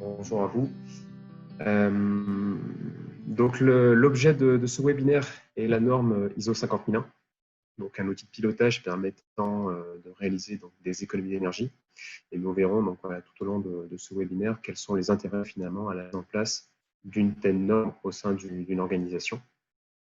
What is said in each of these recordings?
Bonjour à vous. Donc l'objet de ce webinaire est la norme ISO 50001, donc un outil de pilotage permettant de réaliser donc, des économies d'énergie. Et nous verrons donc, voilà, tout au long de ce webinaire quels sont les intérêts finalement à la mise en place d'une telle norme au sein d'une organisation.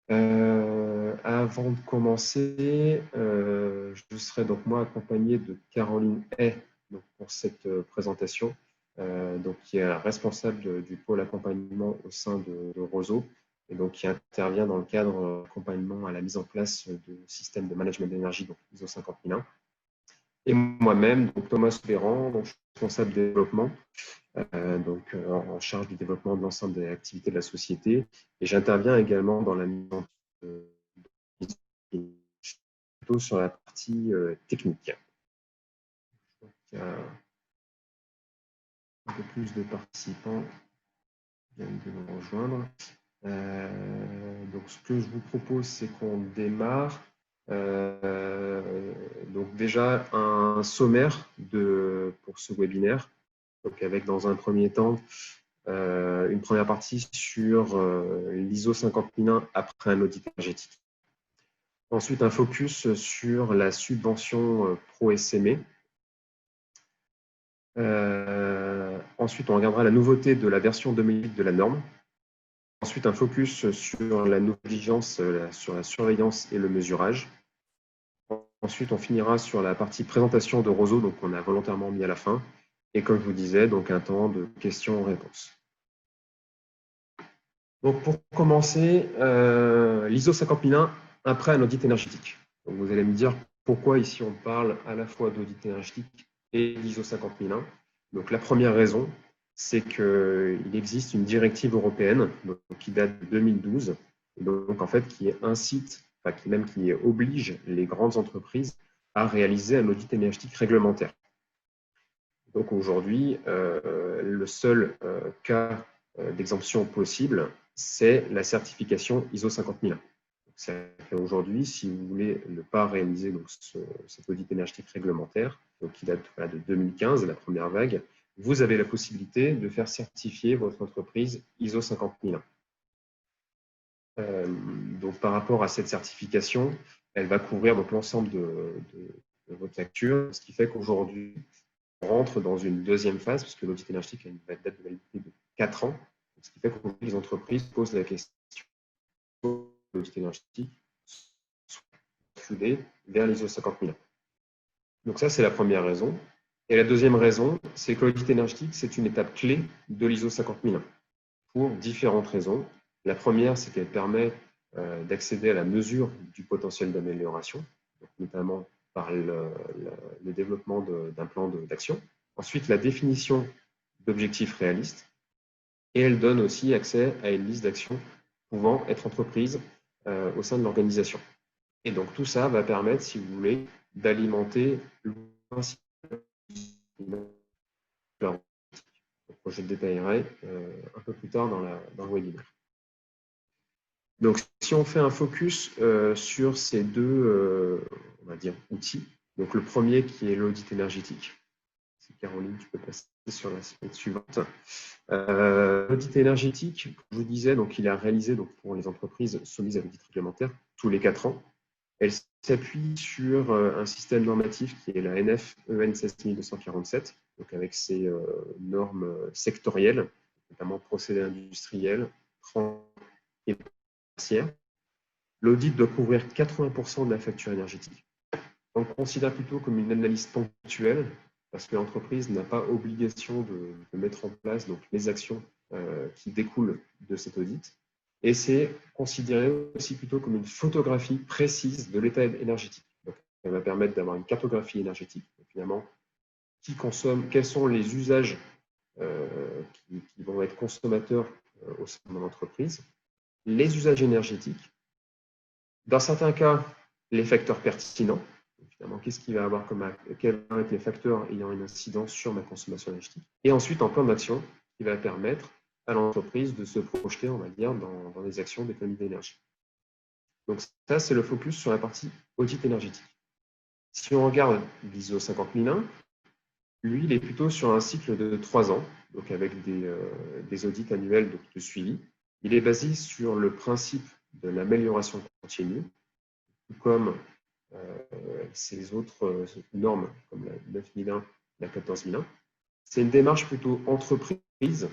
Avant de commencer, je serai donc moi accompagné de Caroline Hay donc pour cette présentation, donc qui est responsable du pôle accompagnement au sein de Roseau et donc qui intervient dans le cadre accompagnement à la mise en place de systèmes de management d'énergie, donc ISO 50001. Et moi-même, donc Thomas Ferrand, donc je suis responsable de développement, donc en charge du développement de l'ensemble des activités de la société, et j'interviens également dans la mise en place plutôt sur la partie technique. Donc, il y a un peu plus de participants qui viennent de nous rejoindre. Donc, ce que je vous propose, c'est qu'on démarre. Donc, déjà, un sommaire pour ce webinaire. Donc, avec dans un premier temps une première partie sur l'ISO 50001 après un audit énergétique. Ensuite, un focus sur la subvention pro-SME. Ensuite, on regardera la nouveauté de la version 2008 de la norme. Ensuite, un focus sur la nouvelle exigence, sur la surveillance et le mesurage. Ensuite, on finira sur la partie présentation de Roseau, donc on a volontairement mis à la fin. Et comme je vous disais, donc un temps de questions-réponses. Donc pour commencer, l'ISO 50001 après un audit énergétique. Donc vous allez me dire pourquoi ici on parle à la fois d'audit énergétique et d'ISO 50001. Donc la première raison, c'est qu'il existe une directive européenne donc, qui date de 2012, et donc en fait qui incite, enfin qui oblige les grandes entreprises à réaliser un audit énergétique réglementaire. Donc aujourd'hui, le seul cas d'exemption possible, c'est la certification ISO 50001. Aujourd'hui, si vous voulez ne pas réaliser donc, cet audit énergétique réglementaire, donc qui date de 2015, la première vague, vous avez la possibilité de faire certifier votre entreprise ISO 50001. Donc par rapport à cette certification, elle va couvrir l'ensemble de votre facture, ce qui fait qu'aujourd'hui, on rentre dans une deuxième phase, puisque l'audit énergétique a une date de validité de 4 ans, ce qui fait qu'aujourd'hui, les entreprises posent la question de l'audit énergétique vers l'ISO 50001. Donc ça, c'est la première raison. Et la deuxième raison, c'est que l'audit énergétique, c'est une étape clé de l'ISO 50001 pour différentes raisons. La première, c'est qu'elle permet d'accéder à la mesure du potentiel d'amélioration, notamment par le développement d'un plan d'action. Ensuite, la définition d'objectifs réalistes. Et elle donne aussi accès à une liste d'actions pouvant être entreprises au sein de l'organisation. Et donc, tout ça va permettre, si vous voulez, d'alimenter le principe. Je le détaillerai un peu plus tard dans le webinaire. Donc, si on fait un focus sur ces deux, on va dire, outils, donc le premier qui est l'audit énergétique. Si Caroline, tu peux passer sur la slide suivante. L'audit énergétique, comme je vous disais, donc, il est réalisé donc, pour les entreprises soumises à l'audit réglementaire tous les 4 ans. Elle s'appuie sur un système normatif qui est la NF EN 16247, donc avec ses normes sectorielles, notamment procédés industriels, et tertiaires. L'audit doit couvrir 80% de la facture énergétique. On le considère plutôt comme une analyse ponctuelle, parce que l'entreprise n'a pas obligation de mettre en place donc, les actions qui découlent de cet audit. Et c'est considéré aussi plutôt comme une photographie précise de l'état énergétique. Donc, elle va permettre d'avoir une cartographie énergétique. Donc, finalement, qui consomme, quels sont les usages qui vont être consommateurs au sein de l'entreprise, les usages énergétiques, dans certains cas, les facteurs pertinents. Finalement, qu'est-ce qu'il va avoir quels vont être les facteurs ayant une incidence sur ma consommation énergétique. Et ensuite, un plan d'action qui va permettre à l'entreprise de se projeter, on va dire, dans des actions d'économie d'énergie. Donc ça, c'est le focus sur la partie audit énergétique. Si on regarde l'ISO 50001, lui, il est plutôt sur un cycle de 3 ans, donc avec des audits annuels de suivi. Il est basé sur le principe de l'amélioration continue, tout comme ces autres normes, comme la 9001, la 14001. C'est une démarche plutôt entreprise.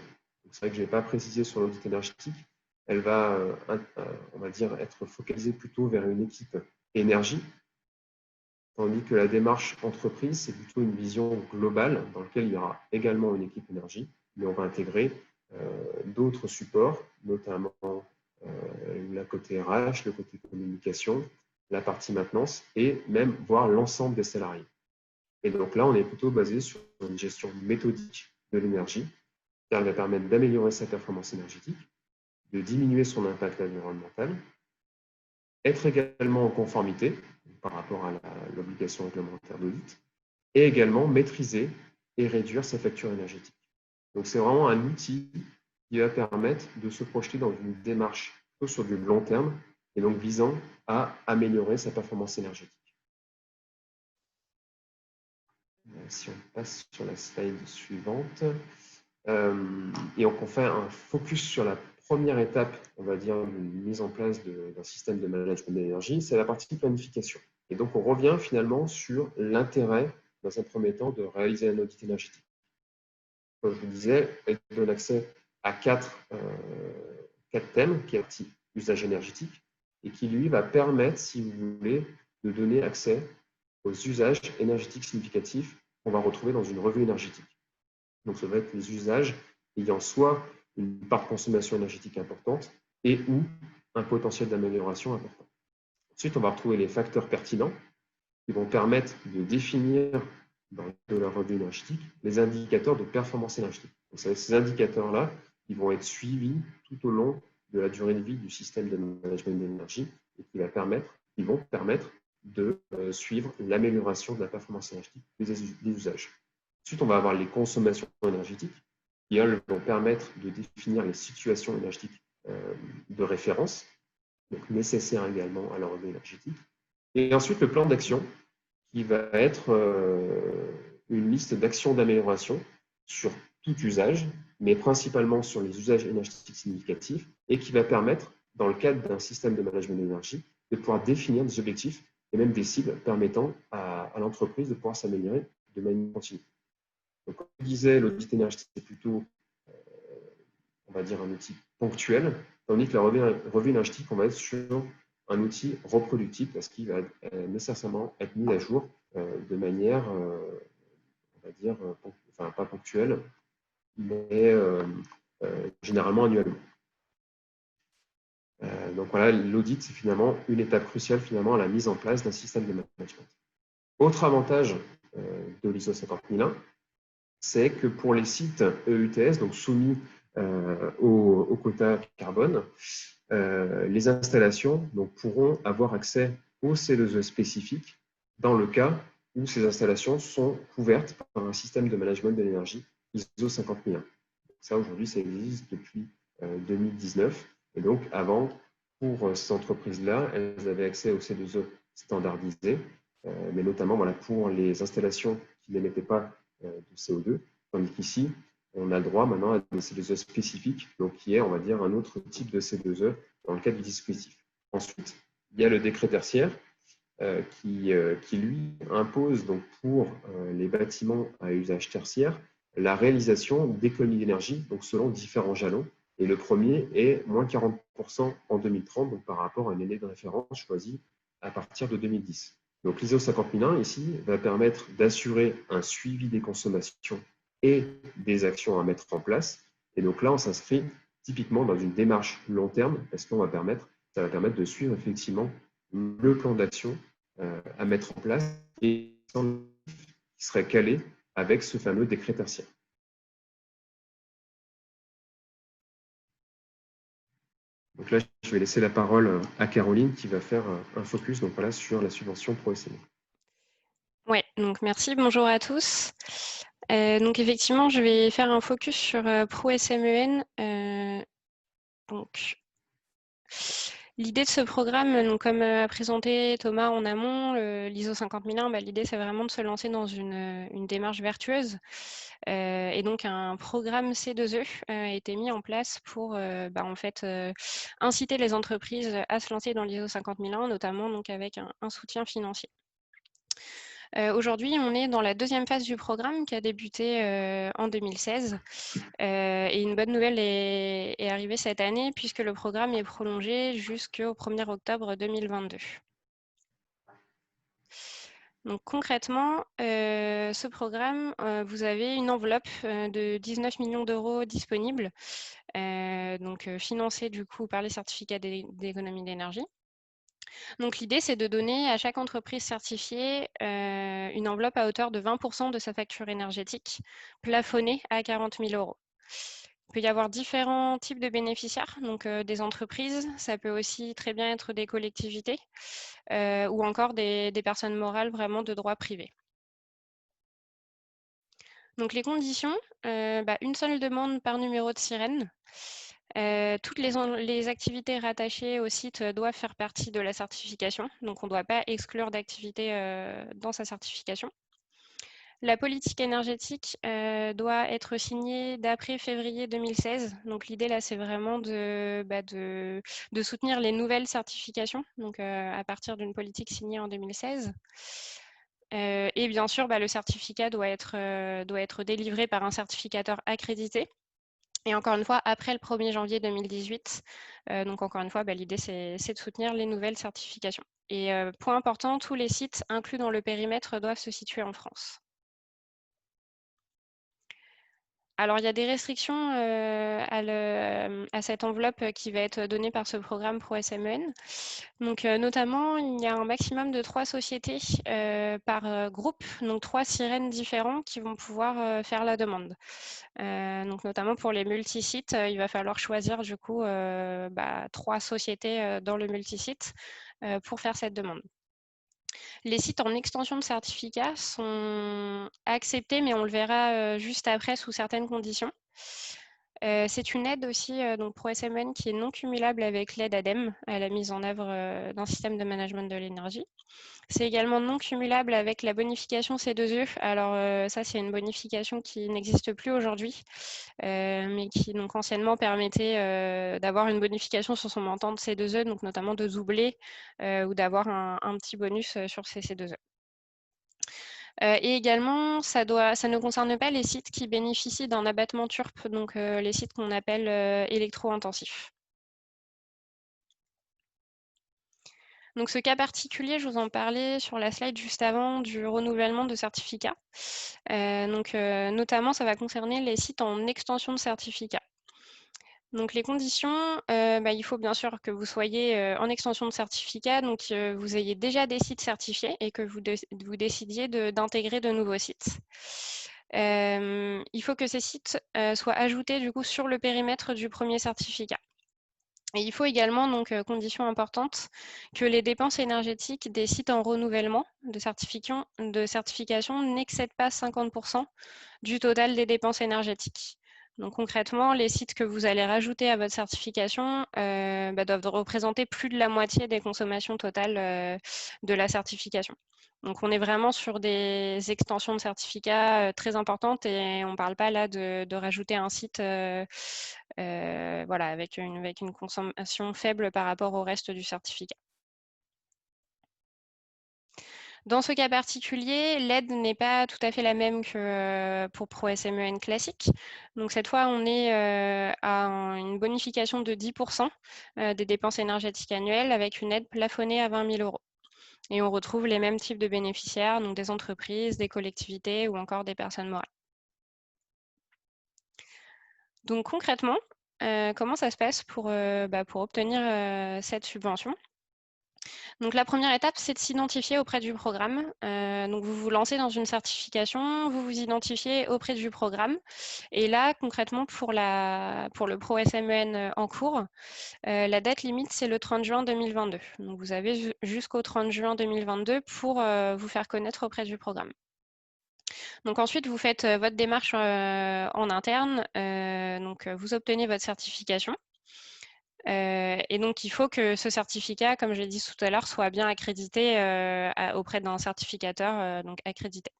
C'est vrai que je n'ai pas précisé sur l'audit énergétique. Elle va, on va dire, être focalisée plutôt vers une équipe énergie, tandis que la démarche entreprise, c'est plutôt une vision globale dans laquelle il y aura également une équipe énergie, mais on va intégrer d'autres supports, notamment le côté RH, le côté communication, la partie maintenance et même voir l'ensemble des salariés. Et donc là, on est plutôt basé sur une gestion méthodique de l'énergie, car elle va permettre d'améliorer sa performance énergétique, de diminuer son impact environnemental, être également en conformité par rapport à l'obligation réglementaire d'audit, et également maîtriser et réduire sa facture énergétique. Donc c'est vraiment un outil qui va permettre de se projeter dans une démarche plutôt sur du long terme et donc visant à améliorer sa performance énergétique. Si on passe sur la slide suivante, et on fait un focus sur la première étape, on va dire, d'une mise en place d'un système de management d'énergie, c'est la partie planification. Et donc, on revient finalement sur l'intérêt, dans un premier temps, de réaliser un audit énergétique. Comme je vous disais, elle donne accès à quatre thèmes, qui est un type usage énergétique, et qui, lui, va permettre, si vous voulez, de donner accès aux usages énergétiques significatifs qu'on va retrouver dans une revue énergétique. Donc, ça va être les usages ayant soit une part de consommation énergétique importante et ou un potentiel d'amélioration important. Ensuite, on va retrouver les facteurs pertinents qui vont permettre de définir dans leur revue énergétique les indicateurs de performance énergétique. Donc, ces indicateurs-là, ils vont être suivis tout au long de la durée de vie du système de management d'énergie et qui vont permettre de suivre l'amélioration de la performance énergétique des usages. Ensuite, on va avoir les consommations énergétiques qui, elles, vont permettre de définir les situations énergétiques de référence, donc nécessaires également à la revue énergétique. Et ensuite, le plan d'action qui va être une liste d'actions d'amélioration sur tout usage, mais principalement sur les usages énergétiques significatifs et qui va permettre, dans le cadre d'un système de management d'énergie, de pouvoir définir des objectifs et même des cibles permettant à l'entreprise de pouvoir s'améliorer de manière continue. Donc, comme je disais, l'audit énergétique est plutôt, on va dire, un outil ponctuel, tandis que la revue énergétique, on va être sur un outil reproductif parce qu'il va nécessairement être mis à jour de manière, on va dire, enfin pas ponctuelle, mais généralement annuellement. Donc voilà, l'audit, c'est finalement une étape cruciale finalement à la mise en place d'un système de management. Autre avantage de l'ISO 50001, c'est que pour les sites EUTS, donc soumis au quota carbone, les installations donc, pourront avoir accès aux C2E spécifiques dans le cas où ces installations sont couvertes par un système de management de l'énergie ISO 50001. Ça, aujourd'hui, ça existe depuis 2019. Et donc, avant, pour ces entreprises-là, elles avaient accès aux C2E standardisés, mais notamment voilà, pour les installations qui n'émettaient pas de CO2, tandis qu'ici, on a le droit maintenant à des C2E spécifiques, donc qui est, on va dire, un autre type de C2E dans le cadre du dispositif. Ensuite, il y a le décret tertiaire qui, lui, impose donc pour les bâtiments à usage tertiaire la réalisation d'économies d'énergie, donc selon différents jalons. Et le premier est moins 40% en 2030, donc par rapport à une année de référence choisie à partir de 2010. Donc l'ISO 50001 ici va permettre d'assurer un suivi des consommations et des actions à mettre en place. Et donc là, on s'inscrit typiquement dans une démarche long terme parce que ça va permettre de suivre effectivement le plan d'action à mettre en place et qui serait calé avec ce fameux décret tertiaire. Donc là, je vais laisser la parole à Caroline qui va faire un focus donc voilà, sur la subvention ProSME. Oui, donc merci, bonjour à tous. Donc effectivement, je vais faire un focus sur ProSMEN. Donc, L'idée de ce programme, donc comme a présenté Thomas en amont, l'ISO 50001, l'idée c'est vraiment de se lancer dans une démarche vertueuse. Et donc un programme C2E a été mis en place pour en fait, inciter les entreprises à se lancer dans l'ISO 50001, notamment donc avec un soutien financier. Aujourd'hui, on est dans la deuxième phase du programme qui a débuté en 2016. Et une bonne nouvelle est arrivée cette année puisque le programme est prolongé jusqu'au 1er octobre 2022. Donc concrètement, ce programme, vous avez une enveloppe de 19 millions d'euros disponible, financée du coup par les certificats d'économie d'énergie. Donc l'idée, c'est de donner à chaque entreprise certifiée une enveloppe à hauteur de 20% de sa facture énergétique, plafonnée à 40 000 euros. Il peut y avoir différents types de bénéficiaires, donc des entreprises, ça peut aussi très bien être des collectivités ou encore des personnes morales vraiment de droit privé. Donc les conditions, une seule demande par numéro de sirène. Toutes les activités rattachées au site doivent faire partie de la certification, donc on ne doit pas exclure d'activités dans sa certification. La politique énergétique doit être signée d'après février 2016. Donc l'idée là, c'est vraiment de soutenir les nouvelles certifications, donc à partir d'une politique signée en 2016. Et bien sûr, le certificat doit être délivré par un certificateur accrédité. Et encore une fois, après le 1er janvier 2018. Donc encore une fois, l'idée, c'est de soutenir les nouvelles certifications. Et point important, tous les sites inclus dans le périmètre doivent se situer en France. Alors, il y a des restrictions à cette enveloppe qui va être donnée par ce programme ProSMEN. Donc, notamment, il y a un maximum de 3 sociétés par groupe, donc 3 sirènes différents qui vont pouvoir faire la demande. Donc, notamment pour les multisites, il va falloir choisir du coup 3 sociétés dans le multisite pour faire cette demande. Les sites en extension de certificat sont acceptés, mais on le verra juste après sous certaines conditions. C'est une aide aussi donc ProSMN qui est non cumulable avec l'aide ADEME à la mise en œuvre d'un système de management de l'énergie. C'est également non cumulable avec la bonification C2E. Alors ça, c'est une bonification qui n'existe plus aujourd'hui, mais qui donc anciennement permettait d'avoir une bonification sur son montant de C2E, donc notamment de doubler ou d'avoir un petit bonus sur ces C2E. Et également, ça ne concerne pas les sites qui bénéficient d'un abattement TURP, donc les sites qu'on appelle électro-intensifs. Donc ce cas particulier, je vous en parlais sur la slide juste avant du renouvellement de certificats. Notamment, ça va concerner les sites en extension de certificat. Donc les conditions, il faut bien sûr que vous soyez en extension de certificat, donc vous ayez déjà des sites certifiés et que vous décidiez d'intégrer de nouveaux sites. Il faut que ces sites soient ajoutés du coup sur le périmètre du premier certificat. Et il faut également, donc condition importante, que les dépenses énergétiques des sites en renouvellement de certification n'excèdent pas 50% du total des dépenses énergétiques. Donc concrètement, les sites que vous allez rajouter à votre certification doivent représenter plus de la moitié des consommations totales de la certification. Donc on est vraiment sur des extensions de certificats très importantes et on ne parle pas là de rajouter un site avec une consommation faible par rapport au reste du certificat. Dans ce cas particulier, l'aide n'est pas tout à fait la même que pour ProSMEN classique. Donc cette fois, on est à une bonification de 10% des dépenses énergétiques annuelles avec une aide plafonnée à 20 000 euros. Et on retrouve les mêmes types de bénéficiaires, donc des entreprises, des collectivités ou encore des personnes morales. Donc concrètement, comment ça se passe pour obtenir cette subvention ? Donc la première étape, c'est de s'identifier auprès du programme. Donc vous vous lancez dans une certification, vous vous identifiez auprès du programme. Et là, concrètement, pour le ProSMEN en cours, la date limite, c'est le 30 juin 2022. Donc vous avez jusqu'au 30 juin 2022 pour vous faire connaître auprès du programme. Donc ensuite, vous faites votre démarche en interne. Vous obtenez votre certification. Et donc, il faut que ce certificat, comme je l'ai dit tout à l'heure, soit bien accrédité auprès d'un certificateur donc accrédité.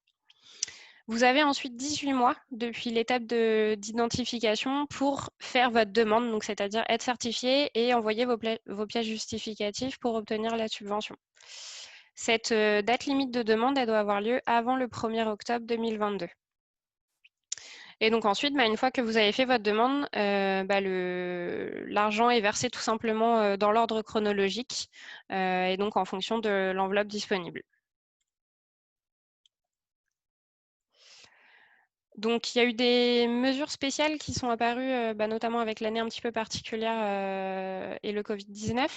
Vous avez ensuite 18 mois depuis l'étape d'identification pour faire votre demande, donc c'est-à-dire être certifié et envoyer vos pièces justificatives pour obtenir la subvention. Cette date limite de demande, elle doit avoir lieu avant le 1er octobre 2022. Et donc ensuite, une fois que vous avez fait votre demande, l'argent est versé tout simplement dans l'ordre chronologique et donc en fonction de l'enveloppe disponible. Donc, il y a eu des mesures spéciales qui sont apparues, notamment avec l'année un petit peu particulière et le Covid-19.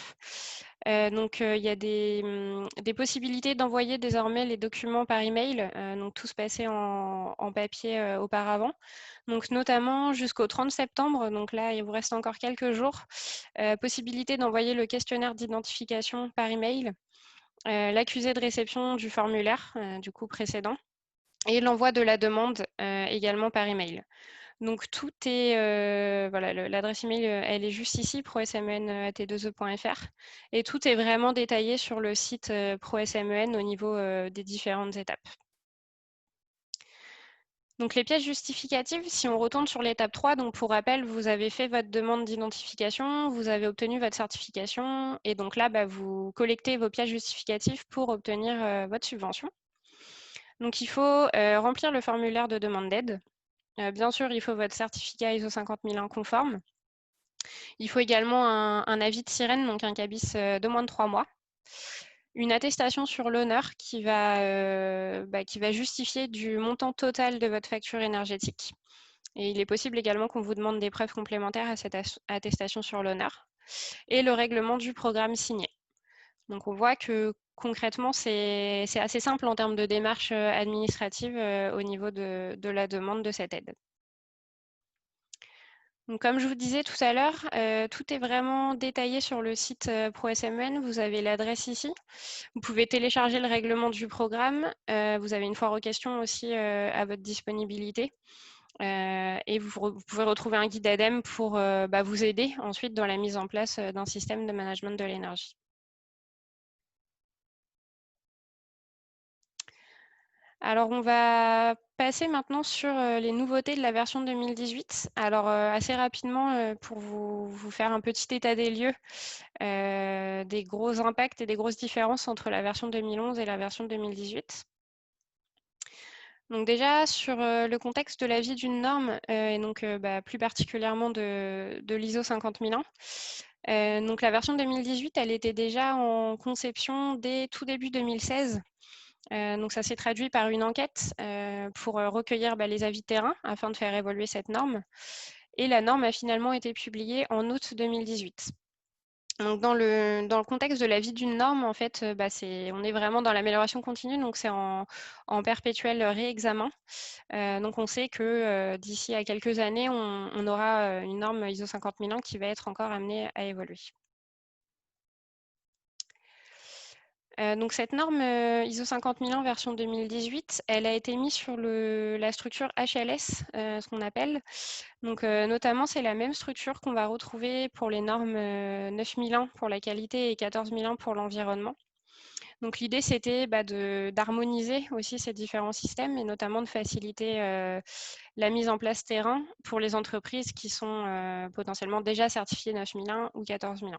Il y a des possibilités d'envoyer désormais les documents par email. Donc, tout se passait en papier auparavant. Donc, notamment jusqu'au 30 septembre. Donc là, il vous reste encore quelques jours. Possibilité d'envoyer le questionnaire d'identification par email, l'accusé de réception du formulaire, du coup précédent, et l'envoi de la demande également par email. Donc tout est, l'adresse email, elle est juste ici, prosmen@t2e.fr, et tout est vraiment détaillé sur le site ProSMEN au niveau des différentes étapes. Donc les pièces justificatives, si on retourne sur l'étape 3, donc pour rappel, vous avez fait votre demande d'identification, vous avez obtenu votre certification, et donc là, vous collectez vos pièces justificatives pour obtenir votre subvention. Donc il faut remplir le formulaire de demande d'aide. Bien sûr, il faut votre certificat ISO 50001 conforme. Il faut également un avis de sirène, donc un CABIS de moins de 3 mois. Une attestation sur l'honneur qui va justifier du montant total de votre facture énergétique. Et il est possible également qu'on vous demande des preuves complémentaires à cette attestation sur l'honneur. Et le règlement du programme signé. Donc on voit que concrètement, c'est assez simple en termes de démarches administratives au niveau de la demande de cette aide. Donc, comme je vous disais tout à l'heure, tout est vraiment détaillé sur le site ProSMEN. Vous avez l'adresse ici. Vous pouvez télécharger le règlement du programme. Vous avez une foire aux questions aussi à votre disponibilité. Et vous pouvez retrouver un guide ADEME pour vous aider ensuite dans la mise en place d'un système de management de l'énergie. Alors, on va passer maintenant sur les nouveautés de la version 2018. Alors, assez rapidement, pour vous faire un petit état des lieux des gros impacts et des grosses différences entre la version 2011 et la version 2018. Donc déjà, sur le contexte de la vie d'une norme, et donc plus particulièrement de l'ISO 50001, donc la version 2018, elle était déjà en conception dès tout début 2016. Donc ça s'est traduit par une enquête pour recueillir les avis de terrain afin de faire évoluer cette norme. Et la norme a finalement été publiée en août 2018. Donc dans le contexte de la vie d'une norme, en fait, on est vraiment dans l'amélioration continue, donc c'est en perpétuel réexamen. Donc on sait que d'ici à quelques années, on aura une norme ISO 50001 qui va être encore amenée à évoluer. Donc cette norme ISO 50001 version 2018, elle a été mise sur la structure HLS, ce qu'on appelle. Donc notamment, c'est la même structure qu'on va retrouver pour les normes 9001 pour la qualité et 14001 pour l'environnement. Donc l'idée, c'était d'harmoniser aussi ces différents systèmes et notamment de faciliter la mise en place terrain pour les entreprises qui sont potentiellement déjà certifiées 9001 ou 14001.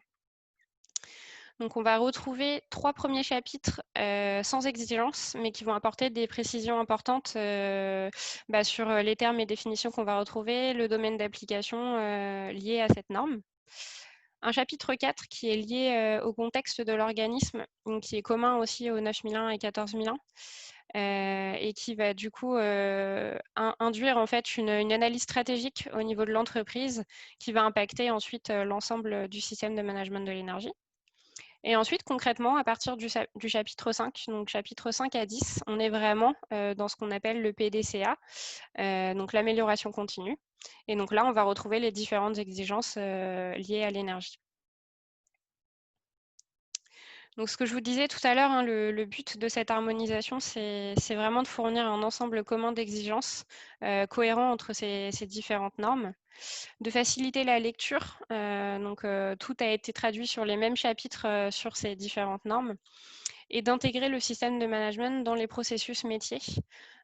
Donc, on va retrouver 3 premiers chapitres sans exigence, mais qui vont apporter des précisions importantes sur les termes et définitions qu'on va retrouver, le domaine d'application lié à cette norme. Un chapitre 4 qui est lié au contexte de l'organisme, qui est commun aussi aux 9001 et 14001. Et qui va du coup induire en fait une analyse stratégique au niveau de l'entreprise qui va impacter ensuite l'ensemble du système de management de l'énergie. Et ensuite, concrètement, à partir du chapitre 5, donc chapitre 5 à 10, on est vraiment dans ce qu'on appelle le PDCA, donc l'amélioration continue. Et donc là, on va retrouver les différentes exigences liées à l'énergie. Donc ce que je vous disais tout à l'heure, le but de cette harmonisation, c'est vraiment de fournir un ensemble commun d'exigences cohérent entre ces différentes normes. de faciliter la lecture. Tout a été traduit sur les mêmes chapitres sur ces différentes normes et d'intégrer le système de management dans les processus métiers.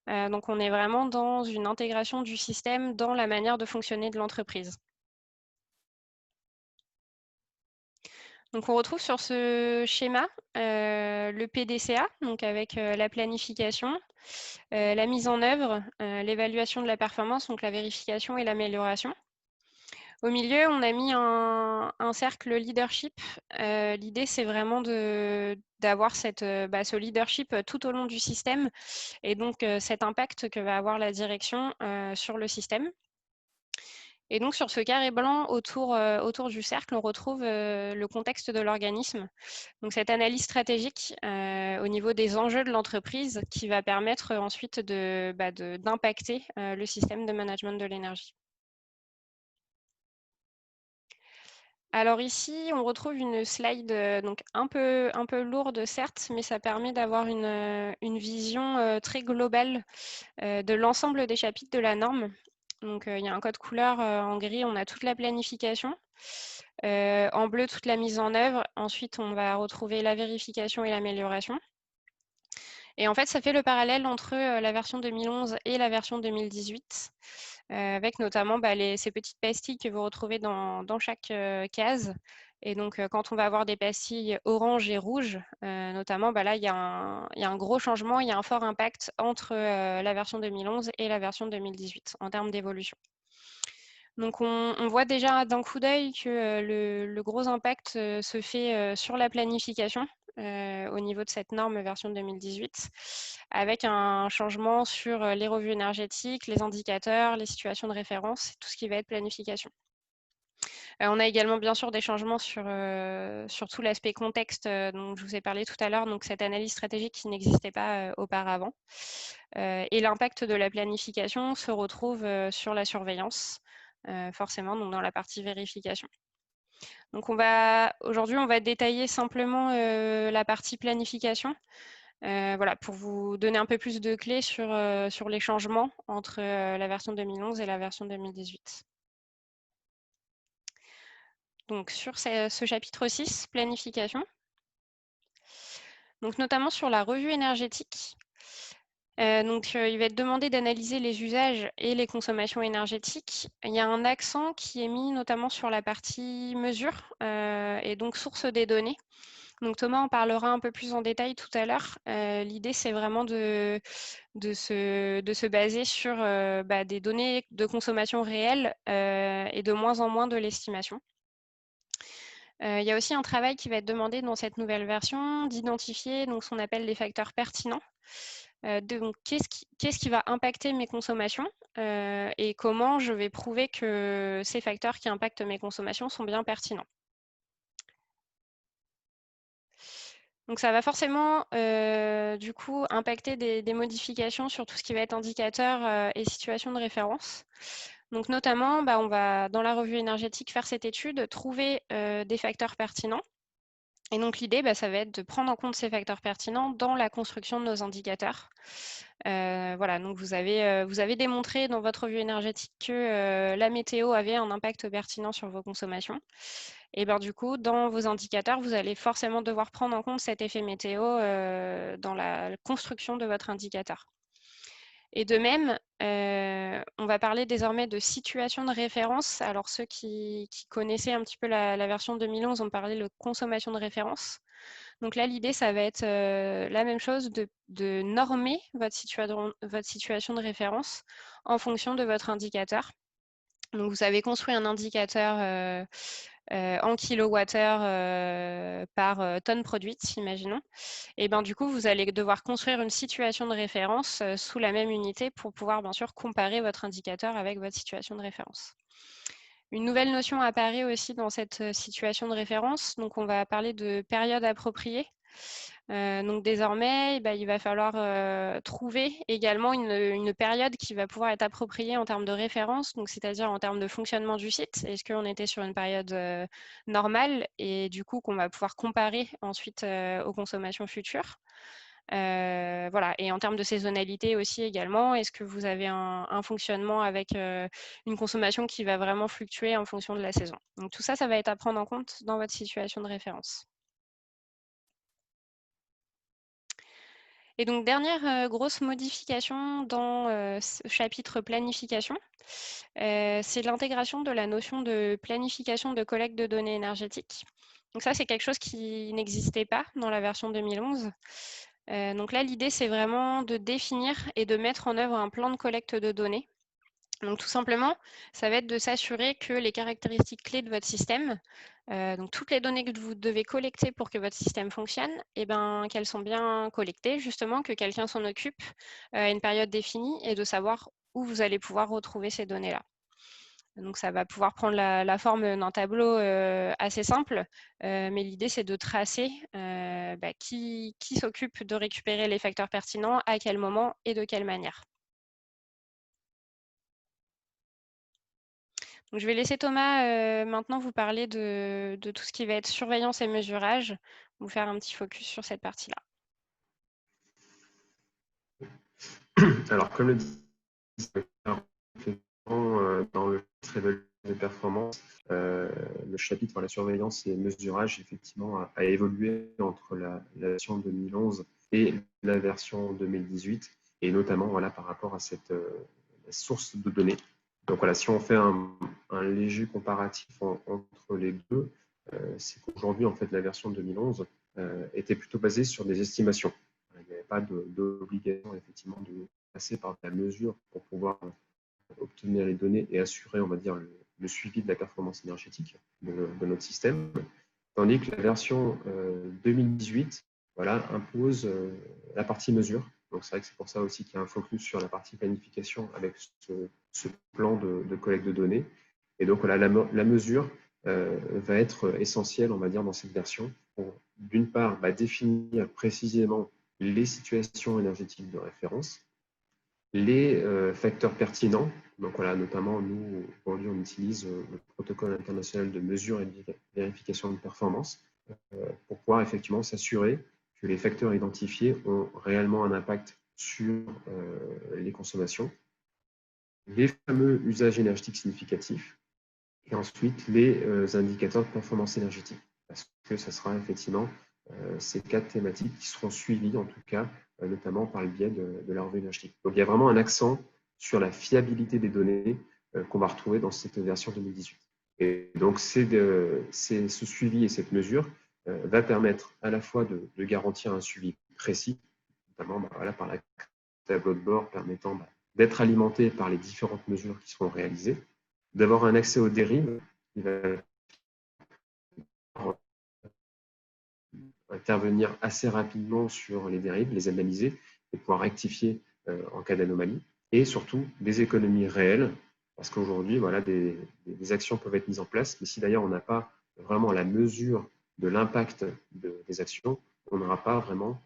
Donc, on est vraiment dans une intégration du système dans la manière de fonctionner de l'entreprise. Donc, on retrouve sur ce schéma le PDCA, donc avec la planification, la mise en œuvre, l'évaluation de la performance, donc la vérification et l'amélioration. Au milieu, on a mis un cercle leadership. L'idée, c'est vraiment d'avoir ce leadership tout au long du système et donc cet impact que va avoir la direction sur le système. Et donc, sur ce carré blanc autour du cercle, on retrouve le contexte de l'organisme. Donc, cette analyse stratégique au niveau des enjeux de l'entreprise qui va permettre ensuite d'impacter le système de management de l'énergie. Alors ici, on retrouve une slide donc un peu lourde, certes, mais ça permet d'avoir une vision très globale de l'ensemble des chapitres de la norme. Donc, il y a un code couleur en gris, on a toute la planification. En bleu, toute la mise en œuvre. Ensuite, on va retrouver la vérification et l'amélioration. Et en fait, ça fait le parallèle entre la version 2011 et la version 2018, avec notamment ces petites pastilles que vous retrouvez dans chaque case. Et donc, quand on va avoir des pastilles orange et rouge, notamment, là, il y a un gros changement, il y a un fort impact entre la version 2011 et la version 2018 en termes d'évolution. Donc, on voit déjà d'un coup d'œil que le gros impact se fait sur la planification au niveau de cette norme version 2018, avec un changement sur les revues énergétiques, les indicateurs, les situations de référence, tout ce qui va être planification. On a également bien sûr des changements sur tout l'aspect contexte dont je vous ai parlé tout à l'heure, donc cette analyse stratégique qui n'existait pas auparavant. Et l'impact de la planification se retrouve sur la surveillance, forcément, donc dans la partie vérification. Donc aujourd'hui, on va détailler simplement la partie planification. Voilà, pour vous donner un peu plus de clés sur les changements entre la version 2011 et la version 2018. Donc sur ce chapitre 6, planification, donc notamment sur la revue énergétique. Il va être demandé d'analyser les usages et les consommations énergétiques. Il y a un accent qui est mis notamment sur la partie mesure et donc source des données. Donc Thomas en parlera un peu plus en détail tout à l'heure. L'idée, c'est vraiment de se baser sur des données de consommation réelles et de moins en moins de l'estimation. Il y a aussi un travail qui va être demandé dans cette nouvelle version d'identifier ce qu'on appelle les facteurs pertinents. Donc, qu'est-ce qui va impacter mes consommations et comment je vais prouver que ces facteurs qui impactent mes consommations sont bien pertinents. Donc, ça va forcément du coup impacter des modifications sur tout ce qui va être indicateur et situation de référence. Donc, notamment, on va, dans la revue énergétique, faire cette étude, trouver des facteurs pertinents. Et donc, l'idée, ça va être de prendre en compte ces facteurs pertinents dans la construction de nos indicateurs. Voilà, donc vous avez démontré dans votre revue énergétique que la météo avait un impact pertinent sur vos consommations. Et du coup, dans vos indicateurs, vous allez forcément devoir prendre en compte cet effet météo dans la construction de votre indicateur. Et de même, on va parler désormais de situation de référence. Alors, ceux qui connaissaient un petit peu la version 2011 ont parlé de consommation de référence. Donc là, l'idée, ça va être la même chose, de normer votre situation de référence en fonction de votre indicateur. Donc, vous avez construit un indicateur en kilowattheure par tonne produite, imaginons. Et du coup, vous allez devoir construire une situation de référence sous la même unité pour pouvoir, bien sûr, comparer votre indicateur avec votre situation de référence. Une nouvelle notion apparaît aussi dans cette situation de référence. Donc, on va parler de période appropriée. Donc, désormais, il va falloir trouver également une période qui va pouvoir être appropriée en termes de référence, donc c'est-à-dire en termes de fonctionnement du site. Est-ce qu'on était sur une période normale et du coup qu'on va pouvoir comparer ensuite aux consommations futures. Voilà. Et en termes de saisonnalité aussi également, est-ce que vous avez un fonctionnement avec une consommation qui va vraiment fluctuer en fonction de la saison? Donc tout ça, ça va être à prendre en compte dans votre situation de référence. Et donc, dernière grosse modification dans ce chapitre planification, c'est l'intégration de la notion de planification de collecte de données énergétiques. Donc ça, c'est quelque chose qui n'existait pas dans la version 2011. Donc là, l'idée, c'est vraiment de définir et de mettre en œuvre un plan de collecte de données. Donc tout simplement, ça va être de s'assurer que les caractéristiques clés de votre système, donc toutes les données que vous devez collecter pour que votre système fonctionne, eh ben, qu'elles sont bien collectées, justement, que quelqu'un s'en occupe à une période définie et de savoir où vous allez pouvoir retrouver ces données-là. Donc ça va pouvoir prendre la forme d'un tableau assez simple, mais l'idée c'est de tracer qui s'occupe de récupérer les facteurs pertinents, à quel moment et de quelle manière. Donc, je vais laisser Thomas maintenant vous parler de tout ce qui va être surveillance et mesurage, vous faire un petit focus sur cette partie-là. Alors, comme le dit, dans le chapitre évaluation des performances, le chapitre sur la surveillance et mesurage, effectivement, a évolué entre la version 2011 et la version 2018, et notamment voilà, par rapport à cette source de données. Donc voilà, si on fait un léger comparatif entre les deux, c'est qu'aujourd'hui, en fait, la version 2011 était plutôt basée sur des estimations. Il n'y avait pas d'obligation, effectivement, de passer par la mesure pour pouvoir obtenir les données et assurer, on va dire, le suivi de la performance énergétique de notre système. Tandis que la version 2018 voilà, impose la partie mesure. Donc c'est vrai que c'est pour ça aussi qu'il y a un focus sur la partie planification avec ce plan de collecte de données. Et donc voilà, la mesure va être essentielle, on va dire, dans cette version pour, d'une part, définir précisément les situations énergétiques de référence, les facteurs pertinents. Donc voilà, notamment, nous, aujourd'hui, on utilise le protocole international de mesure et de vérification de performance pour pouvoir effectivement s'assurer que les facteurs identifiés ont réellement un impact sur les consommations, les fameux usages énergétiques significatifs, et ensuite les indicateurs de performance énergétique. Parce que ça sera effectivement ces quatre thématiques qui seront suivies, en tout cas, notamment par le biais de la revue énergétique. Donc, il y a vraiment un accent sur la fiabilité des données qu'on va retrouver dans cette version 2018. Et donc, ce suivi et cette mesure va permettre à la fois de garantir un suivi précis, notamment voilà, par la tableau de bord permettant d'être alimenté par les différentes mesures qui seront réalisées, d'avoir un accès aux dérives qui va intervenir assez rapidement sur les dérives, les analyser et pouvoir rectifier en cas d'anomalie, et surtout des économies réelles, parce qu'aujourd'hui, voilà, des actions peuvent être mises en place, mais si d'ailleurs on n'a pas vraiment la mesure de l'impact des actions, on n'aura pas vraiment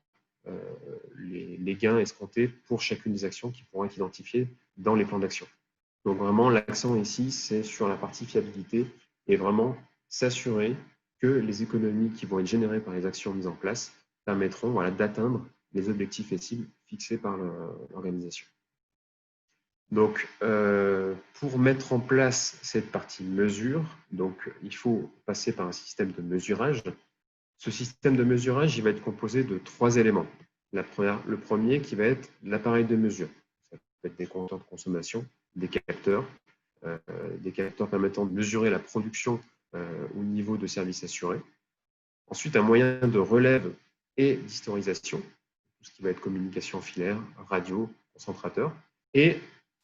les gains escomptés pour chacune des actions qui pourront être identifiées dans les plans d'action. Donc vraiment, l'accent ici, c'est sur la partie fiabilité et vraiment s'assurer que les économies qui vont être générées par les actions mises en place permettront voilà, d'atteindre les objectifs et cibles fixés par l'organisation. Donc, pour mettre en place cette partie mesure, donc, il faut passer par un système de mesurage. Ce système de mesurage, il va être composé de 3 éléments. Le premier qui va être l'appareil de mesure. Ça peut être des compteurs de consommation, des capteurs permettant de mesurer la production au niveau de services assurés. Ensuite, un moyen de relève et d'historisation, tout ce qui va être communication filaire, radio, concentrateur, et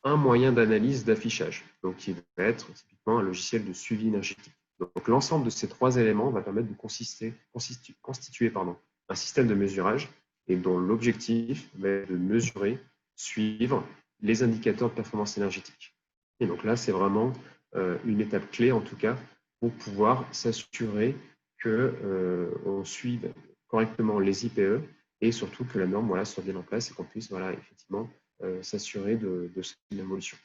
un moyen d'analyse d'affichage, donc qui va être typiquement un logiciel de suivi énergétique. Donc l'ensemble de ces 3 éléments va permettre de constituer un système de mesurage et dont l'objectif va être de mesurer, suivre les indicateurs de performance énergétique. Et donc là, c'est vraiment une étape clé, en tout cas, pour pouvoir s'assurer qu'on suive correctement les IPE et surtout que la norme voilà, soit bien en place et qu'on puisse voilà, effectivement s'assurer de cette évolution.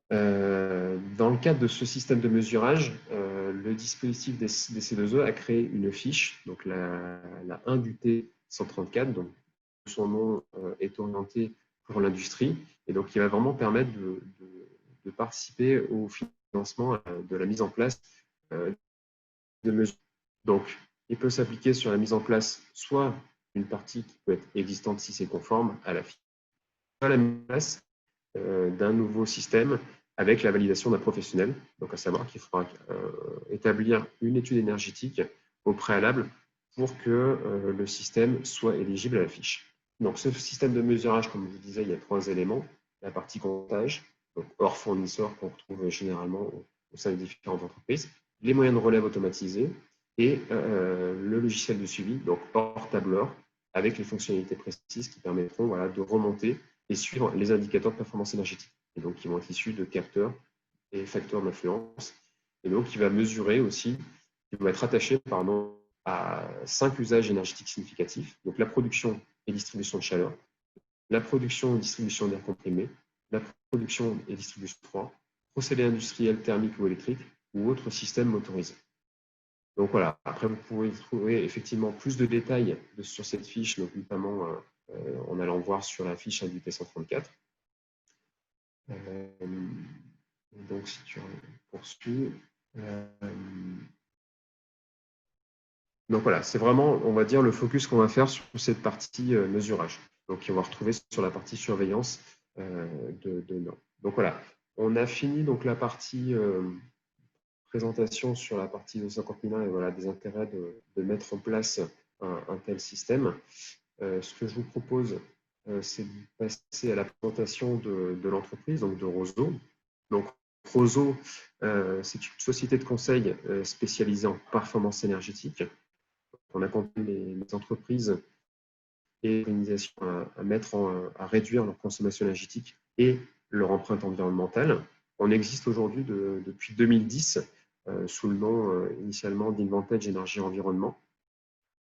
Dans le cadre de ce système de mesurage, le dispositif des C2E a créé une fiche, donc la 1 du T 134, donc son nom est orienté pour l'industrie, et donc il va vraiment permettre de participer au financement de la mise en place de mesures. Donc, il peut s'appliquer sur la mise en place soit une partie qui peut être existante si c'est conforme à la fiche, soit la mise en place d'un nouveau système avec la validation d'un professionnel. Donc, à savoir qu'il faudra établir une étude énergétique au préalable pour que le système soit éligible à la fiche. Donc, ce système de mesurage, comme je vous disais, il y a 3 éléments. La partie comptage, donc hors fournisseur qu'on retrouve généralement au sein des différentes entreprises, les moyens de relève automatisés et le logiciel de suivi, donc hors tableur, avec les fonctionnalités précises qui permettront de remonter et suivre les indicateurs de performance énergétique, et donc qui vont être issus de capteurs et facteurs d'influence, et donc qui va mesurer aussi, qui va être attaché à 5 usages énergétiques significatifs, donc la production et distribution de chaleur, la production et distribution d'air comprimé, la production et distribution de froid, procédés industriels thermiques ou électriques ou autres systèmes motorisés. Donc voilà, après vous pouvez trouver effectivement plus de détails sur cette fiche, donc notamment en allant voir sur la fiche indiquée 134. Donc si tu poursuis. Donc voilà, c'est vraiment, on va dire, le focus qu'on va faire sur cette partie mesurage. Donc on va retrouver sur la partie surveillance de normes. Donc voilà, on a fini donc la partie présentation sur la partie 250 000 et des intérêts de mettre en place un tel système. Ce que je vous propose, c'est de passer à la présentation de l'entreprise, donc de Roseau. Donc Roseau, c'est une société de conseil spécialisée en performance énergétique. On accompagne les entreprises et les organisations à réduire leur consommation énergétique et leur empreinte environnementale. On existe aujourd'hui depuis 2010 sous le nom initialement d'Invantage Énergie Environnement.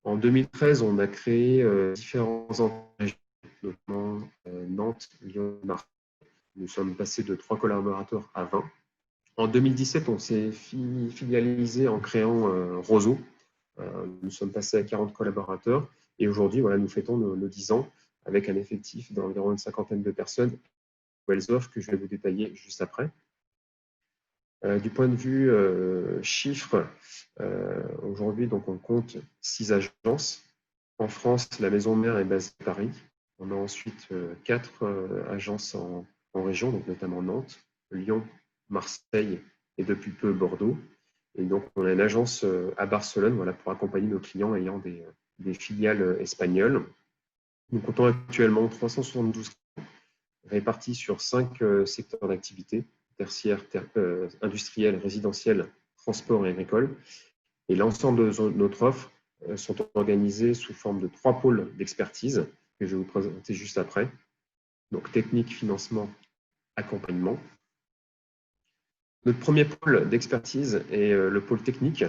En 2013, on a créé différents entreprises, notamment Nantes, Lyon, Marseille. Nous sommes passés de 3 collaborateurs à 20. En 2017, on s'est filialisé en créant Roseau. Nous sommes passés à 40 collaborateurs et aujourd'hui, nous fêtons nos 10 ans avec un effectif d'environ une cinquantaine de personnes. Nouvelles offres que je vais vous détailler juste après. Du point de vue chiffres, aujourd'hui, donc on compte 6 agences. En France, la maison mère est basée à Paris. On a ensuite 4 agences en région, donc notamment Nantes, Lyon, Marseille et depuis peu Bordeaux. Et donc, on a une agence à Barcelone pour accompagner nos clients ayant des filiales espagnoles. Nous comptons actuellement 372 clients répartis sur 5 secteurs d'activité, tertiaire, industriel, résidentiel, transport et agricole. Et l'ensemble de notre offre sont organisés sous forme de 3 pôles d'expertise que je vais vous présenter juste après. Donc, technique, financement, accompagnement. Notre premier pôle d'expertise est le pôle technique.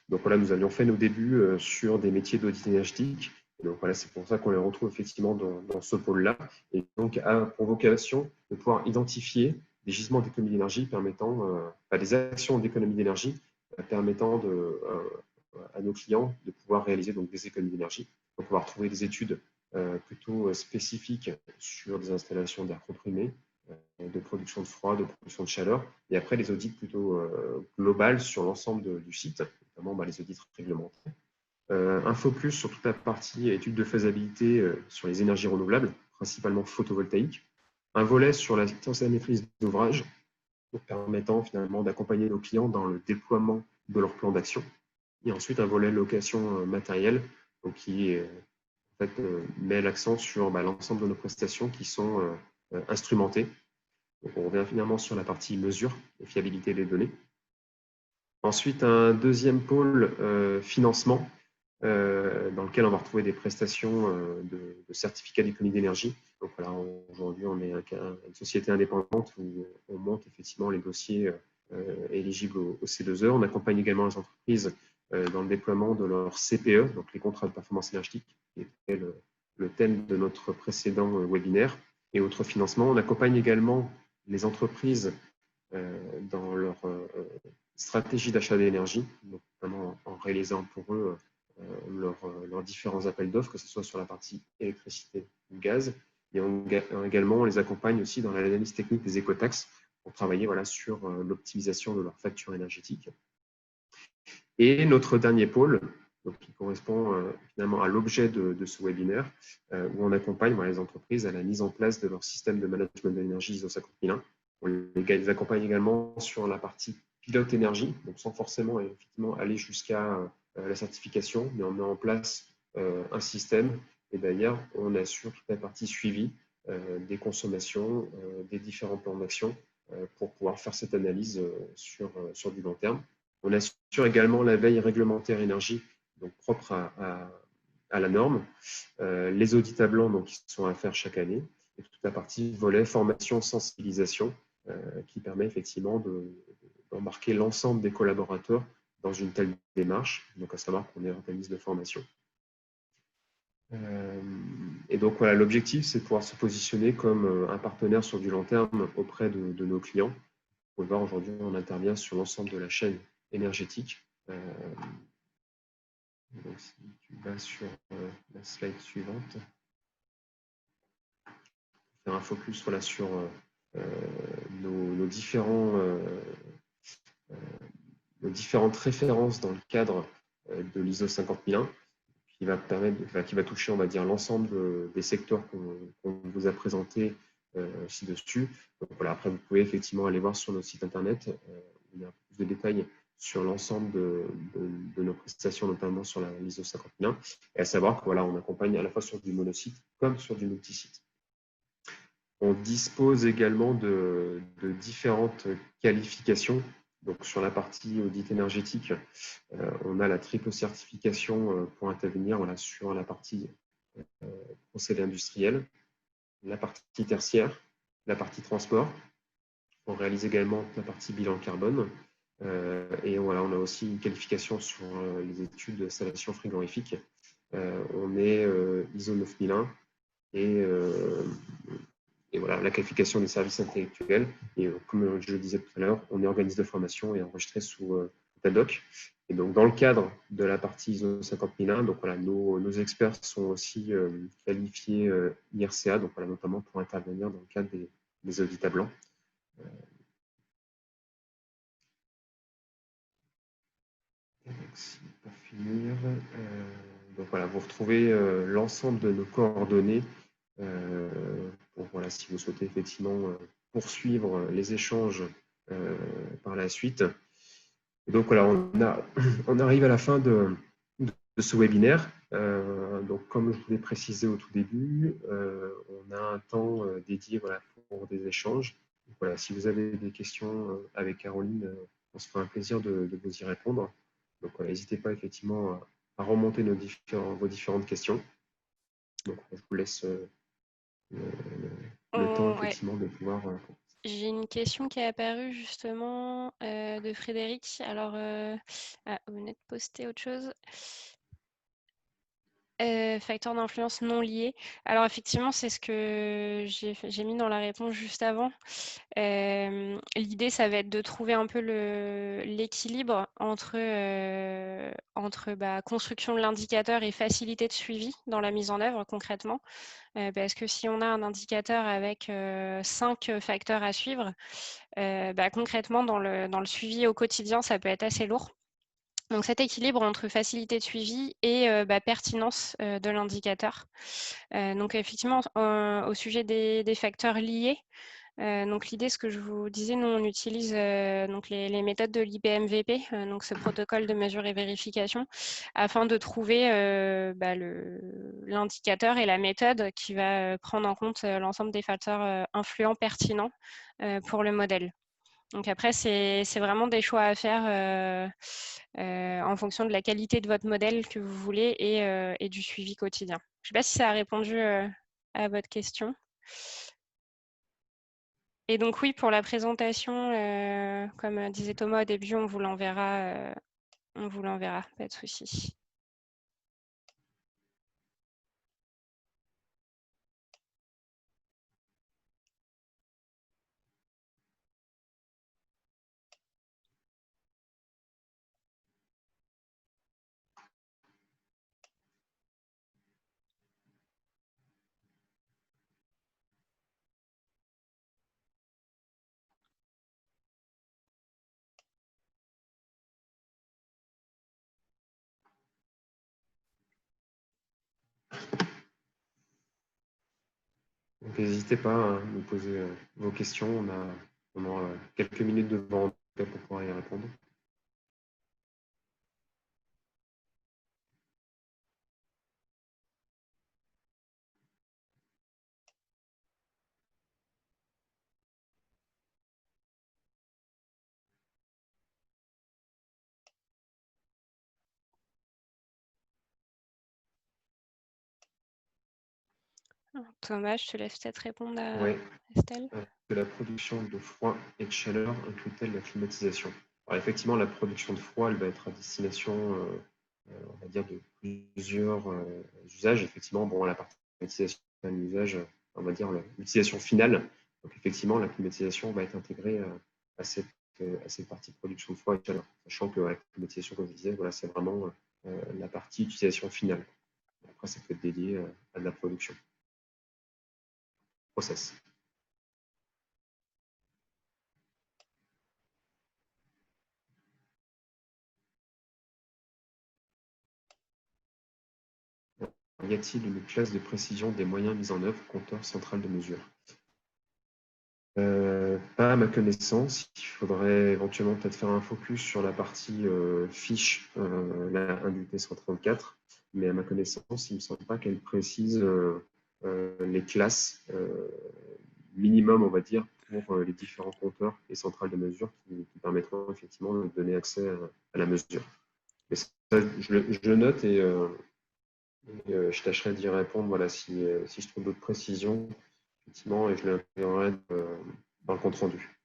Donc nous avions fait nos débuts sur des métiers d'audit énergétique. Donc c'est pour ça qu'on les retrouve effectivement dans ce pôle-là. Et donc a pour vocation de pouvoir identifier des gisements d'économie d'énergie permettant, des actions d'économie d'énergie permettant à nos clients de pouvoir réaliser donc des économies d'énergie. Donc on va retrouver des études plutôt spécifiques sur des installations d'air comprimé, de production de froid, de production de chaleur, et après les audits plutôt globales sur l'ensemble du site, notamment les audits réglementaires. Un focus sur toute la partie études de faisabilité sur les énergies renouvelables, principalement photovoltaïques. Un volet sur la science et la maîtrise d'ouvrage, permettant finalement d'accompagner nos clients dans le déploiement de leur plan d'action. Et ensuite un volet location matérielle, donc qui met l'accent sur l'ensemble de nos prestations qui sont instrumentées. Donc, on revient finalement sur la partie mesure et fiabilité des données. Ensuite, un deuxième pôle financement, dans lequel on va retrouver des prestations de certificats d'économie d'énergie. Donc aujourd'hui, on est une société indépendante où on monte effectivement les dossiers éligibles au C2E. On accompagne également les entreprises dans le déploiement de leur CPE, donc les contrats de performance énergétique, qui était le thème de notre précédent webinaire, et autres financements. On accompagne également les entreprises dans leur stratégie d'achat d'énergie, notamment en réalisant pour eux leurs différents appels d'offres, que ce soit sur la partie électricité ou gaz. Et également, on les accompagne aussi dans l'analyse technique des écotaxes pour travailler sur l'optimisation de leur facture énergétique. Et notre dernier pôle, donc, qui correspond finalement à l'objet de ce webinaire, où on accompagne les entreprises à la mise en place de leur système de management de l'énergie ISO 50001. On les accompagne également sur la partie pilote énergie, donc sans forcément effectivement aller jusqu'à la certification, mais on met en place un système et d'ailleurs on assure toute la partie suivi des consommations, des différents plans d'action pour pouvoir faire cette analyse sur du long terme. On assure également la veille réglementaire énergie, donc propre à la norme, les audits à blanc donc, qui sont à faire chaque année, et toute la partie volet formation, sensibilisation, qui permet effectivement d'embarquer l'ensemble des collaborateurs dans une telle démarche, donc à savoir qu'on est un organisme de formation. Et donc voilà, l'objectif, c'est de pouvoir se positionner comme un partenaire sur du long terme auprès de nos clients. Vous pouvez voir, aujourd'hui, on intervient sur l'ensemble de la chaîne énergétique. Donc, si tu vas sur la slide suivante, faire un focus sur nos différentes références dans le cadre de l'ISO 50001, qui va toucher, on va dire, l'ensemble des secteurs qu'on vous a présentés ci-dessus. Donc voilà, après, vous pouvez effectivement aller voir sur notre site internet, il y a un peu plus de détails sur l'ensemble de nos prestations, notamment sur l'ISO 50001, et à savoir que voilà, on accompagne à la fois sur du monosite comme sur du multisite. On dispose également de différentes qualifications. Donc, sur la partie audit énergétique, on a la triple certification pour intervenir sur la partie procédé industriel, la partie tertiaire, la partie transport. On réalise également la partie bilan carbone. Et voilà, on a aussi une qualification sur les études d'installation frigorifique. On est ISO 9001 et voilà, la qualification des services intellectuels. Et comme je le disais tout à l'heure, on est organisme de formation et enregistré sous TADOC. Et donc, dans le cadre de la partie ISO 50001, donc voilà, nos experts sont aussi qualifiés IRCA, donc voilà, notamment pour intervenir dans le cadre des audits à blanc. Pour finir, donc voilà, vous retrouvez l'ensemble de nos coordonnées pour, voilà, si vous souhaitez effectivement poursuivre les échanges par la suite. Et donc voilà, on arrive à la fin de ce webinaire. Donc comme je vous l'ai précisé au tout début, on a un temps dédié pour des échanges. Donc, voilà, si vous avez des questions avec Caroline, on se fera un plaisir de vous y répondre. Donc voilà, n'hésitez pas effectivement à remonter vos différentes questions. Donc je vous laisse le temps effectivement de pouvoir. J'ai une question qui est apparue justement de Frédéric. Alors, vous venez de poster autre chose. Facteurs d'influence non liés. Alors effectivement, c'est ce que j'ai mis dans la réponse juste avant. L'idée, ça va être de trouver un peu l'équilibre entre construction de l'indicateur et facilité de suivi dans la mise en œuvre concrètement. Parce que si on a un indicateur avec 5 facteurs à suivre, concrètement, dans le suivi au quotidien, ça peut être assez lourd. Donc cet équilibre entre facilité de suivi et pertinence de l'indicateur. Donc effectivement, au sujet des facteurs liés, donc l'idée, ce que je vous disais, nous on utilise donc les méthodes de l'IPMVP, donc ce protocole de mesure et vérification, afin de trouver l'indicateur et la méthode qui va prendre en compte l'ensemble des facteurs influents pertinents pour le modèle. Donc après, c'est vraiment des choix à faire en fonction de la qualité de votre modèle que vous voulez et du suivi quotidien. Je ne sais pas si ça a répondu à votre question. Et donc oui, pour la présentation, comme disait Thomas au début, on vous l'enverra, pas de souci. Donc, n'hésitez pas à nous poser vos questions. On a quelques minutes devant nous pour pouvoir y répondre. Thomas, je te laisse peut-être répondre à Oui. Estelle. Que la production de froid et de chaleur inclut-elle la climatisation? Alors, effectivement, la production de froid, elle va être à destination, on va dire, de plusieurs usages. Effectivement, bon, la partie climatisation, c'est un usage, on va dire, l'utilisation finale. Donc, effectivement, la climatisation va être intégrée à cette partie de production de froid et de chaleur. Sachant que la climatisation, comme je disais, voilà, c'est vraiment la partie utilisation finale. Après, ça peut être dédié à de la production. Process. Y a-t-il une classe de précision des moyens mis en œuvre, compteur central de mesure? Pas à ma connaissance. Il faudrait éventuellement peut-être faire un focus sur la partie fiche, la 1 du T134, mais à ma connaissance, il ne me semble pas qu'elle précise les classes minimum, on va dire, pour les différents compteurs et centrales de mesure qui permettront effectivement de donner accès à la mesure. Mais ça, je le note et je tâcherai d'y répondre voilà, si je trouve d'autres précisions, effectivement, et je l'intégrerai dans le compte rendu.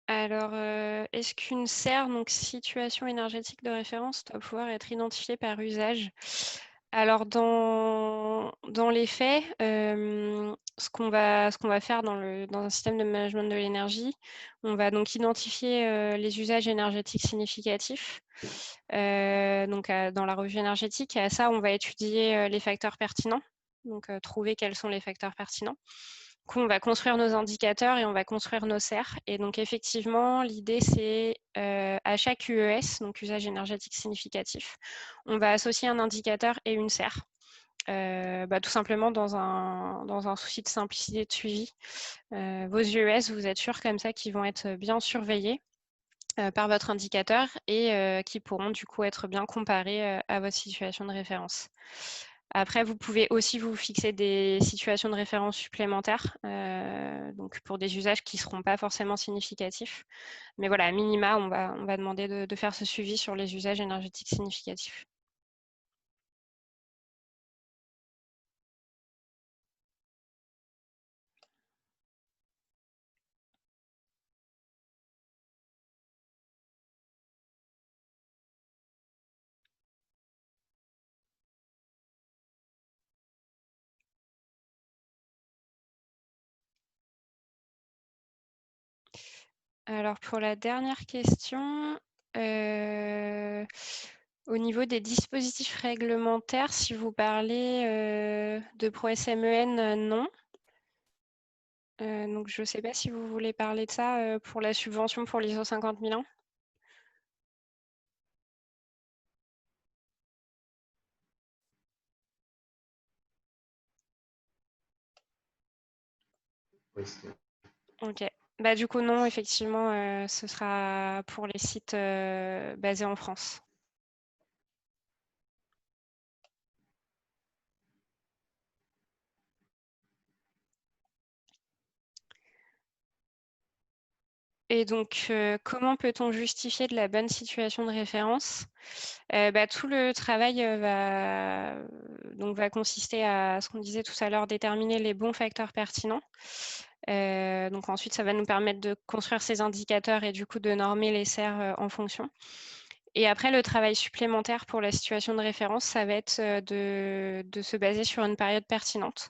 Alors, est-ce qu'une SER, donc situation énergétique de référence, doit pouvoir être identifiée par usage? Alors, dans les faits, ce qu'on va faire dans un système de management de l'énergie, on va donc identifier les usages énergétiques significatifs donc, dans la revue énergétique. Et à ça, on va étudier les facteurs pertinents, donc trouver quels sont les facteurs pertinents. On va construire nos indicateurs et on va construire nos SER. Et donc, effectivement, l'idée, c'est à chaque UES, donc usage énergétique significatif, on va associer un indicateur et une SER. Tout simplement dans un souci de simplicité de suivi. Vos UES, vous êtes sûr comme ça qu'ils vont être bien surveillés par votre indicateur et qui pourront du coup être bien comparés à votre situation de référence. Après, vous pouvez aussi vous fixer des situations de référence supplémentaires, donc pour des usages qui ne seront pas forcément significatifs. Mais voilà, à minima, on va demander de faire ce suivi sur les usages énergétiques significatifs. Alors pour la dernière question, au niveau des dispositifs réglementaires, si vous parlez de ProSMEN, non. Donc je ne sais pas si vous voulez parler de ça pour la subvention pour l'ISO 50001. Oui, Ok. Bah, du coup, non, effectivement, ce sera pour les sites basés en France. Et donc, comment peut-on justifier de la bonne situation de référence? Tout le travail va consister à ce qu'on disait tout à l'heure, déterminer les bons facteurs pertinents. Donc ensuite, ça va nous permettre de construire ces indicateurs et du coup de normer les serres en fonction. Et après, le travail supplémentaire pour la situation de référence, ça va être de se baser sur une période pertinente.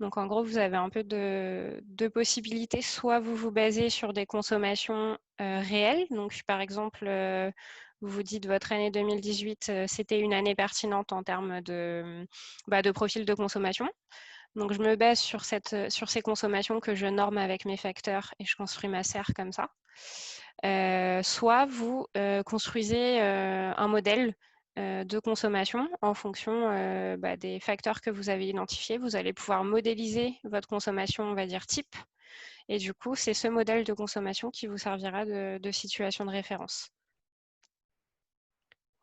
Donc en gros, vous avez un peu de possibilités. Soit vous vous basez sur des consommations réelles. Donc par exemple, vous vous dites votre année 2018, c'était une année pertinente en termes de profil de consommation. Donc je me base sur ces consommations que je norme avec mes facteurs et je construis ma serre comme ça. Soit vous construisez un modèle de consommation en fonction des facteurs que vous avez identifiés. Vous allez pouvoir modéliser votre consommation, on va dire type. Et du coup, c'est ce modèle de consommation qui vous servira de situation de référence.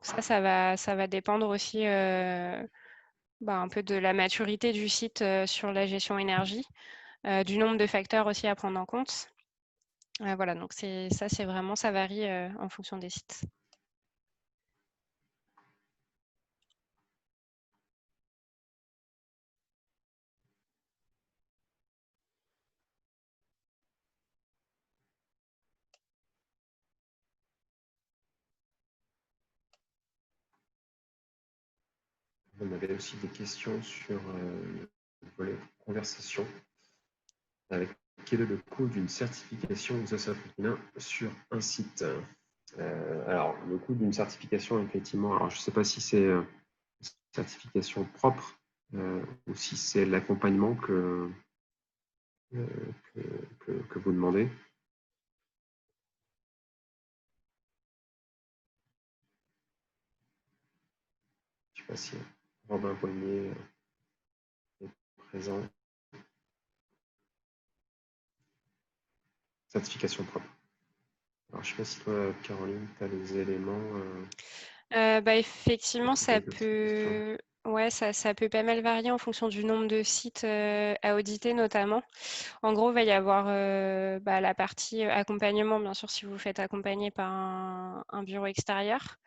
Ça va dépendre aussi un peu de la maturité du site sur la gestion énergie, du nombre de facteurs aussi à prendre en compte. Voilà, donc c'est vraiment, ça varie en fonction des sites. On avait aussi des questions sur le volet conversation. Avec quel est le coût d'une certification ISO 50001 sur un site? Alors, le coût d'une certification, effectivement, alors je ne sais pas si c'est une certification propre ou si c'est l'accompagnement que vous demandez. Je ne sais pas si Robin Poignet est présent. Certification propre. Alors, je ne sais pas si toi, Caroline, tu as les éléments. Effectivement, ça peut pas mal varier en fonction du nombre de sites à auditer notamment. En gros, il va y avoir la partie accompagnement, bien sûr, si vous vous faites accompagner par un bureau extérieur.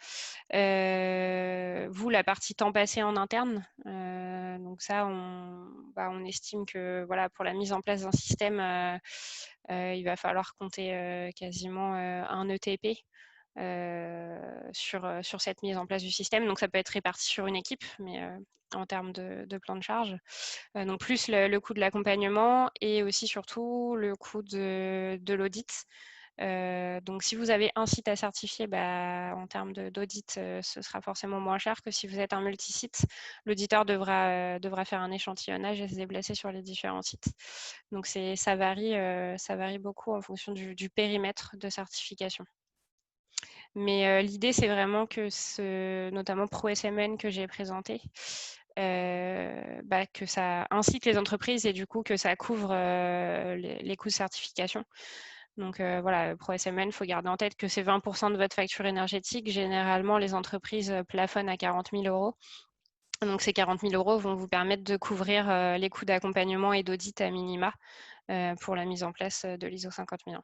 Vous, la partie temps passé en interne. Donc ça, on estime que pour la mise en place d'un système, il va falloir compter quasiment un ETP. Sur cette mise en place du système. Donc ça peut être réparti sur une équipe, mais en termes de plan de charge. Donc plus le coût de l'accompagnement et aussi surtout le coût de l'audit. Donc si vous avez un site à certifier, en termes d'audit, ce sera forcément moins cher que si vous êtes un multisite. L'auditeur devra faire un échantillonnage et se déplacer sur les différents sites. Donc ça varie beaucoup en fonction du périmètre de certification. Mais l'idée, c'est vraiment que notamment ProSMN que j'ai présenté, que ça incite les entreprises et du coup que ça couvre les coûts de certification. Donc voilà, ProSMN, il faut garder en tête que c'est 20% de votre facture énergétique. Généralement, les entreprises plafonnent à 40 000 €. Donc ces 40 000 € vont vous permettre de couvrir les coûts d'accompagnement et d'audit à minima pour la mise en place de l'ISO 50001.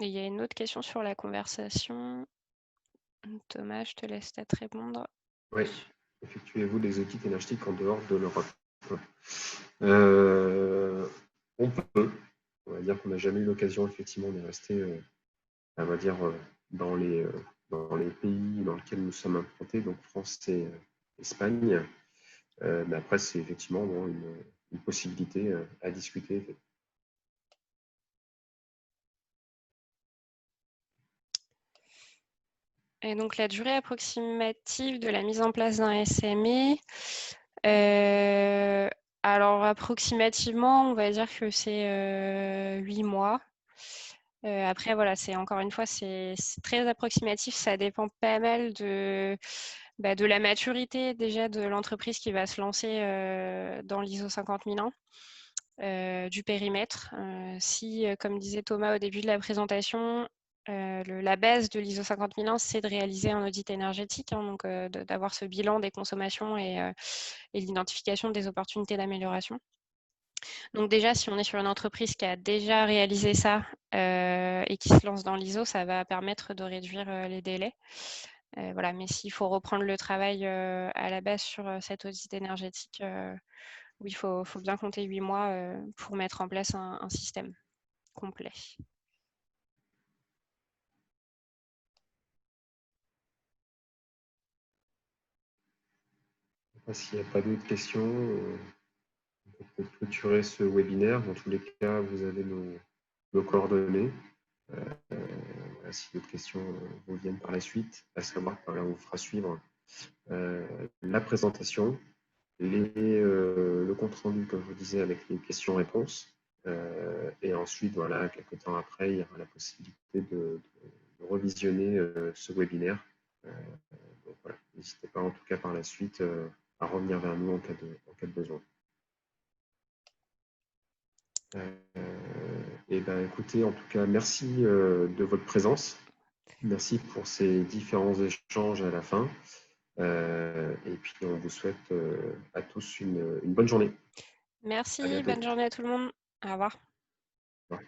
Et il y a une autre question sur la conversation. Thomas, je te laisse peut-être répondre. Oui. Effectuez-vous des audits énergétiques en dehors de l'Europe? On peut. On va dire qu'on n'a jamais eu l'occasion, effectivement, de rester, on va dire, dans les pays dans lesquels nous sommes implantés, donc France et Espagne. Mais après, c'est effectivement une possibilité à discuter. Et donc, la durée approximative de la mise en place d'un SME. Alors, approximativement, on va dire que c'est 8 mois. Après, voilà, encore une fois, c'est très approximatif. Ça dépend pas mal de la maturité déjà de l'entreprise qui va se lancer dans l'ISO 50001, du périmètre. Si, comme disait Thomas au début de la présentation, la base de l'ISO 50001, c'est de réaliser un audit énergétique, donc d'avoir ce bilan des consommations et l'identification des opportunités d'amélioration. Donc déjà, si on est sur une entreprise qui a déjà réalisé ça et qui se lance dans l'ISO, ça va permettre de réduire les délais. Voilà, mais s'il faut reprendre le travail à la base sur cet audit énergétique, oui, il faut bien compter 8 mois pour mettre en place un système complet. S'il n'y a pas d'autres questions, on peut peut-être clôturer ce webinaire. Dans tous les cas, vous avez nos coordonnées. Voilà, si d'autres questions vous viennent par la suite, à savoir que on vous fera suivre la présentation, le compte-rendu, comme je vous disais, avec les questions-réponses. Et ensuite, voilà, quelques temps après, il y aura la possibilité de revisionner ce webinaire. Donc voilà, n'hésitez pas en tout cas par la suite à revenir vers nous en cas de besoin. Et ben, écoutez, en tout cas, merci de votre présence. Merci pour ces différents échanges à la fin. Et puis, on vous souhaite à tous une bonne journée. À Merci, bientôt. bonne journée à tout le monde. Au revoir. Ouais.